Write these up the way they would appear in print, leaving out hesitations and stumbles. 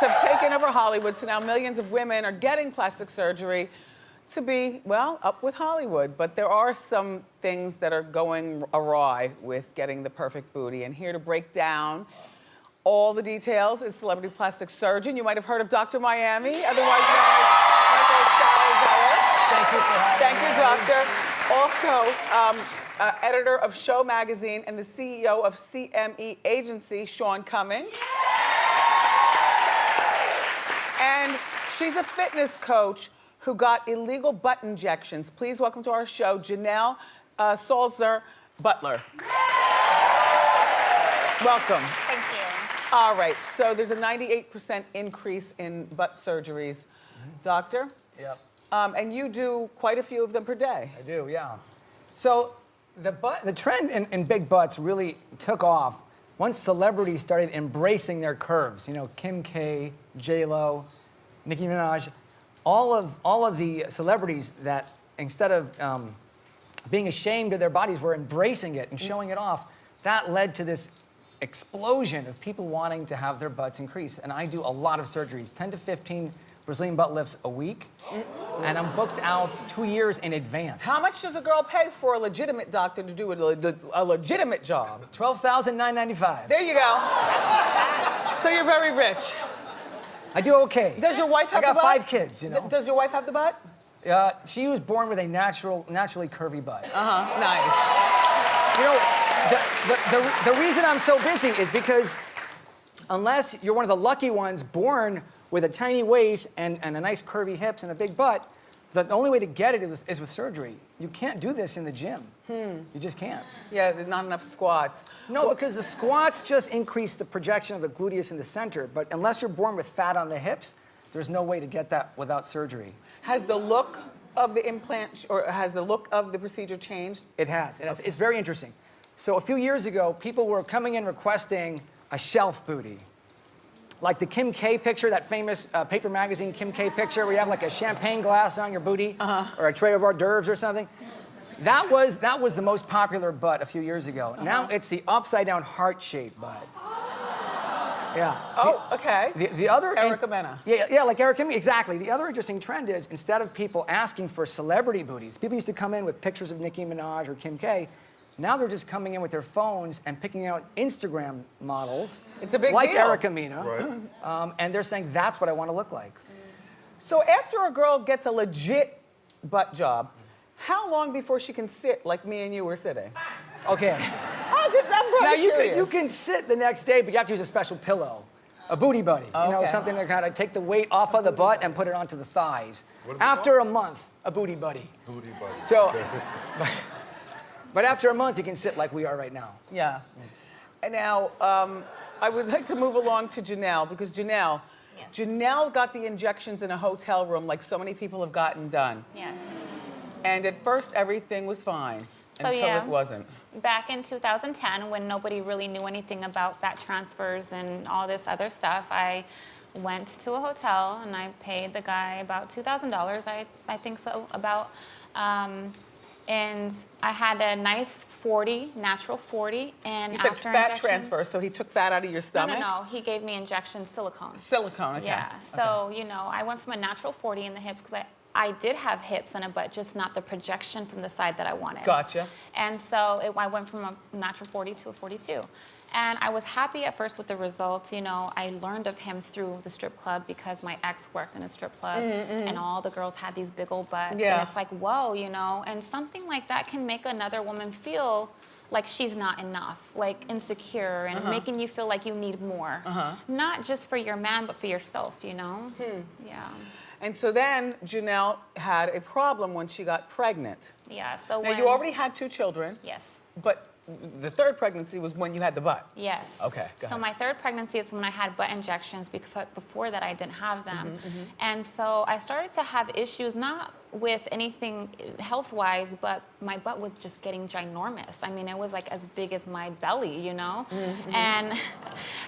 have taken over Hollywood, so now millions of women are getting plastic surgery to be, well, up with Hollywood. But there are some things that are going awry with getting the perfect booty. And here to break down all the details is celebrity plastic surgeon. You might have heard of Dr. Miami, otherwise known as Michael Salazar. Thank you for having me. Thank you, doctor. Also, editor of Show Magazine and the CEO of CME Agency, Sean Cummings. And she's a fitness coach who got illegal butt injections. Please welcome to our show, Janelle Salzer Butler. Welcome. Thank you. All right, so there's a 98% increase in butt surgeries. Doctor? Yep. And you do quite a few of them per day. I do, yeah. So the trend in big butts really took off once celebrities started embracing their curves. You know, Kim K, J-Lo, Nicki Minaj, all of the celebrities that instead of being ashamed of their bodies were embracing it and showing it off. That led to this explosion of people wanting to have their butts increase. And I do a lot of surgeries, 10 to 15 Brazilian butt lifts a week, and I'm booked out 2 years in advance. How much does a girl pay for a legitimate doctor to do a legitimate job? $12,995. There you go. So you're very rich. I do okay. Does your wife have the butt? I got 5 kids, you know. Does your wife have the butt? She was born with a naturally curvy butt. Nice. You know, the reason I'm so busy is because unless you're one of the lucky ones born with a tiny waist and a nice curvy hips and a big butt, the only way to get it is with surgery. You can't do this in the gym. You just can't. Yeah, there's not enough squats. No, because the squats just increase the projection of the gluteus in the center, but unless you're born with fat on the hips, there's no way to get that without surgery. Has the look of the implant, or has the look of the procedure changed? It has. It's very interesting. So a few years ago, people were coming in requesting a shelf booty. Like the Kim K picture, that famous paper magazine Kim K picture where you have like a champagne glass on your booty, or a tray of hors d'oeuvres or something. That was the most popular butt a few years ago. Now it's the upside down heart-shaped butt. Yeah. Oh, okay. The other Erica Mena. Yeah, like Erica Mena, exactly. The other interesting trend is instead of people asking for celebrity booties, people used to come in with pictures of Nicki Minaj or Kim K. Now they're just coming in with their phones and picking out Instagram models. It's a big like deal. Erica Mena. Right. And they're saying that's what I want to look like. So after a girl gets a legit butt job, how long before she can sit like me and you were sitting? Okay. Now you can sit the next day, but you have to use a special pillow, a booty buddy. Okay. You know, something to kind of take the weight off of the butt and put it onto the thighs. What is After a month, a booty buddy. Booty buddy. So, but after a month, you can sit like we are right now. Yeah. And now, I would like to move along to Janelle, because Janelle, Janelle got the injections in a hotel room like so many people have gotten done. Yes. And at first, everything was fine until it wasn't. Back in 2010, when nobody really knew anything about fat transfers and all this other stuff, I went to a hotel and I paid the guy about $2,000, I think so, about. And I had a nice 40, natural 40, and You said after fat injections- transfer, so he took fat out of your stomach? No, he gave me injection silicone. Silicone, okay. Yeah, so, you know, I went from a natural 40 in the hips because I did have hips and a butt, just not the projection from the side that I wanted. Gotcha. And so I went from a natural 40 to a 42. And I was happy at first with the results. You know, I learned of him through the strip club because my ex worked in a strip club, and all the girls had these big old butts. Yeah. And it's like, whoa, you know, and something like that can make another woman feel like she's not enough, like insecure, and making you feel like you need more. Not just for your man, but for yourself, you know? Yeah. And so then Janelle had a problem when she got pregnant. Yeah, so Now, you already had 2 children. Yes. But the third pregnancy was when you had the butt. Yes. Okay, go So ahead. my third pregnancy is when I had butt injections, because before that I didn't have them. And so I started to have issues, not with anything health-wise, but my butt was just getting ginormous. I mean, it was like as big as my belly, you know? And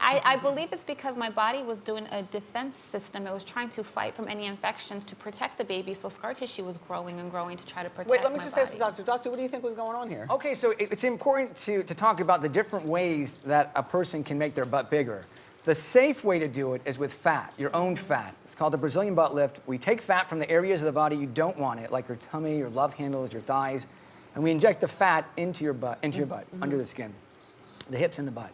I believe it's because my body was doing a defense system. It was trying to fight from any infections to protect the baby, so scar tissue was growing and growing to try to protect Wait, let me my just body. ask the doctor. Doctor, what do you think was going on here? Okay, so it's important to talk about the different ways that a person can make their butt bigger. The safe way to do it is with fat, your own fat. It's called the Brazilian butt lift. We take fat from the areas of the body you don't want it, like your tummy, your love handles, your thighs, and we inject the fat into your butt, under the skin, the hips and the butt.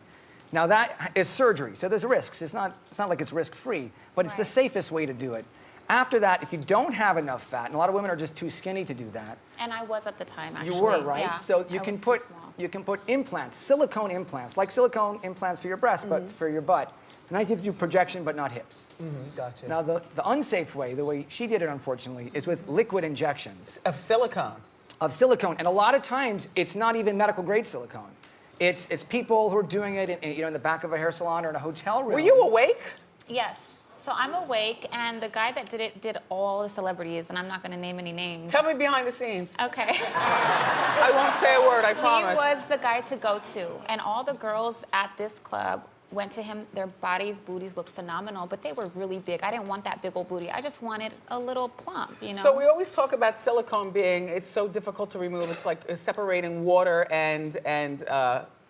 Now that is surgery, so there's risks. It's not like it's risk-free, but it's the safest way to do it. After that, if you don't have enough fat, and a lot of women are just too skinny to do that. And I was at the time, actually. You were, right? Yeah, So you can put implants, silicone implants, like silicone implants for your breast, but for your butt. And that gives you projection, but not hips. Gotcha. Now, the unsafe way, the way she did it, unfortunately, is with liquid injections. Of silicone. Of silicone. And a lot of times, it's not even medical-grade silicone. It's people who are doing it in the back of a hair salon or in a hotel room. Were you awake? Yes. So I'm awake, and the guy that did it did all the celebrities, and I'm not going to name any names. Tell me behind the scenes. Okay. I won't say a word, I promise. He was the guy to go to, and all the girls at this club went to him. Their booties looked phenomenal, but they were really big. I didn't want that big old booty. I just wanted a little plump, you know? So we always talk about silicone being, it's so difficult to remove. It's like separating water and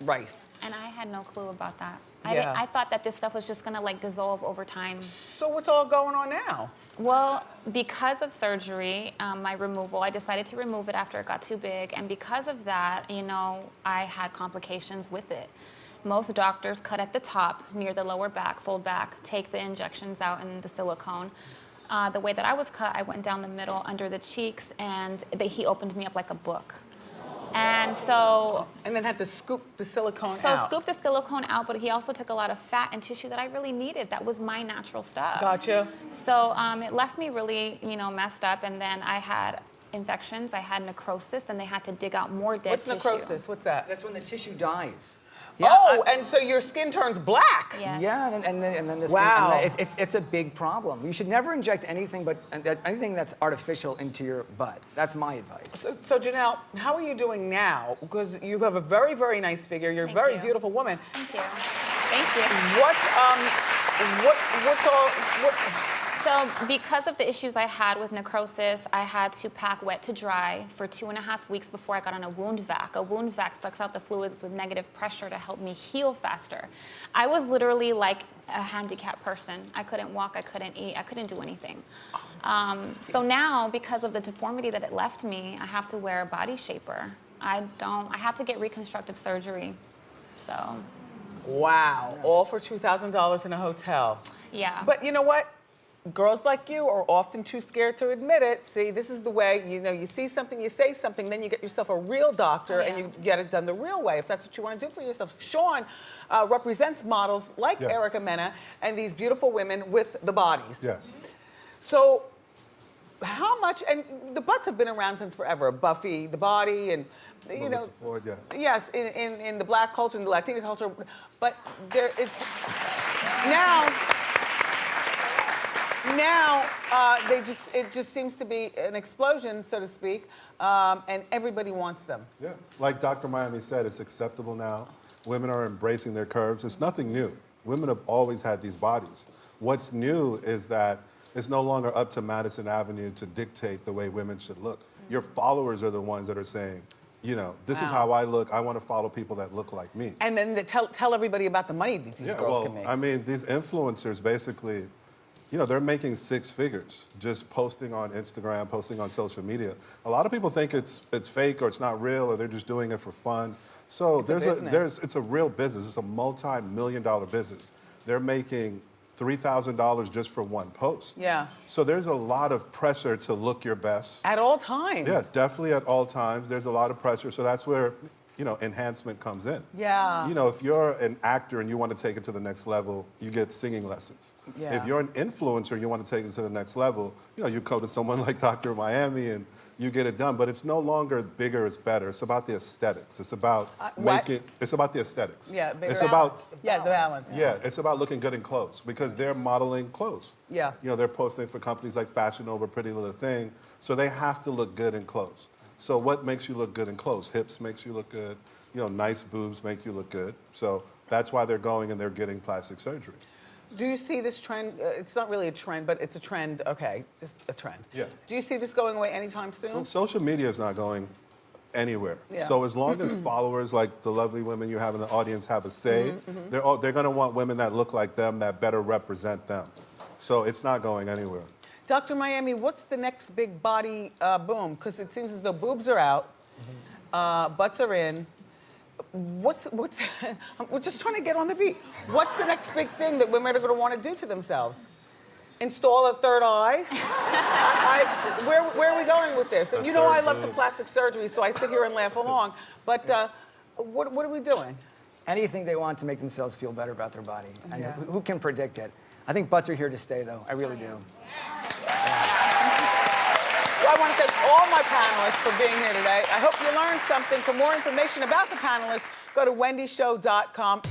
rice. And I had no clue about that. Yeah. I thought that this stuff was just gonna like dissolve over time. So what's all going on now? Well, because of surgery, my removal, I decided to remove it after it got too big. And because of that, I had complications with it. Most doctors cut at the top, near the lower back, fold back, take the injections out in the silicone. The way that I was cut, I went down the middle, under the cheeks, and he opened me up like a book. And so... And then had to scoop the silicone out. So scoop the silicone out, but he also took a lot of fat and tissue that I really needed. That was my natural stuff. Gotcha. So it left me really, messed up, and then I had infections, I had necrosis, and they had to dig out more dead tissue. What's necrosis? What's that? That's when the tissue dies. Yeah, and so your skin turns black. Yes. Yeah, and then the skin, Wow. and it's a big problem. You should never inject anything that's artificial into your butt. That's my advice. So Janelle, how are you doing now? Because you have a very, very nice figure. You're a Thank very you. beautiful woman. Thank you. Thank you. So because of the issues I had with necrosis, I had to pack wet to dry for 2.5 weeks before I got on a wound vac. A wound vac sucks out the fluids with negative pressure to help me heal faster. I was literally like a handicapped person. I couldn't walk, I couldn't eat, I couldn't do anything. So now, because of the deformity that it left me, I have to wear a body shaper. I have to get reconstructive surgery, so. Wow, all for $2,000 in a hotel. Yeah. But you know what? Girls like you are often too scared to admit it. See, this is the way, you see something, you say something, then you get yourself a real doctor and you get it done the real way, if that's what you want to do for yourself. Sean represents models like Erica Mena and these beautiful women with the bodies. Yes. So how much, and the butts have been around since forever, Buffy, the body, and Melissa Ford, yeah. Yes, in the black culture, in the Latina culture, but now it just seems to be an explosion, so to speak, and everybody wants them. Yeah, like Dr. Miami said, it's acceptable now. Women are embracing their curves. It's nothing new. Women have always had these bodies. What's new is that it's no longer up to Madison Avenue to dictate the way women should look. Your followers are the ones that are saying, this is how I look. I want to follow people that look like me. And then tell everybody about the money these girls can make. I mean, these influencers basically, they're making 6 figures just posting on Instagram, posting on social media. A lot of people think it's fake or it's not real or they're just doing it for fun. So it's a real business. It's a multi-million-dollar business. They're making $3,000 just for one post. Yeah. So there's a lot of pressure to look your best. At all times. Yeah, definitely at all times. There's a lot of pressure. So that's where, enhancement comes in. Yeah. If you're an actor and you want to take it to the next level, you get singing lessons. Yeah. If you're an influencer and you want to take it to the next level, you go to someone like Dr. Miami and you get it done. But it's no longer bigger is better. It's about the aesthetics. It's about it's about the aesthetics. Yeah, bigger. It's about the balance. Yeah, it's about looking good in clothes because they're modeling clothes. Yeah. They're posting for companies like Fashion Nova, Pretty Little Thing, so they have to look good in clothes. So what makes you look good in clothes? Hips makes you look good. Nice boobs make you look good. So that's why they're going and they're getting plastic surgery. Do you see this trend? It's not really a trend, but it's a trend. Okay, just a trend. Yeah. Do you see this going away anytime soon? Well, social media is not going anywhere. Yeah. So as long as followers like the lovely women you have in the audience have a say, they're going to want women that look like them, that better represent them. So it's not going anywhere. Dr. Miami, what's the next big body boom? Because it seems as though boobs are out, butts are in. What's we're just trying to get on the beat. What's the next big thing that women are going to want to do to themselves? Install a third eye? Where are we going with this? And you know I love some plastic surgery, so I sit here and laugh along. But what are we doing? Anything they want to make themselves feel better about their body. And Yeah. who can predict it? I think butts are here to stay, though. I really do. Well, I want to thank all my panelists for being here today. I hope you learned something. For more information about the panelists, go to wendyshow.com.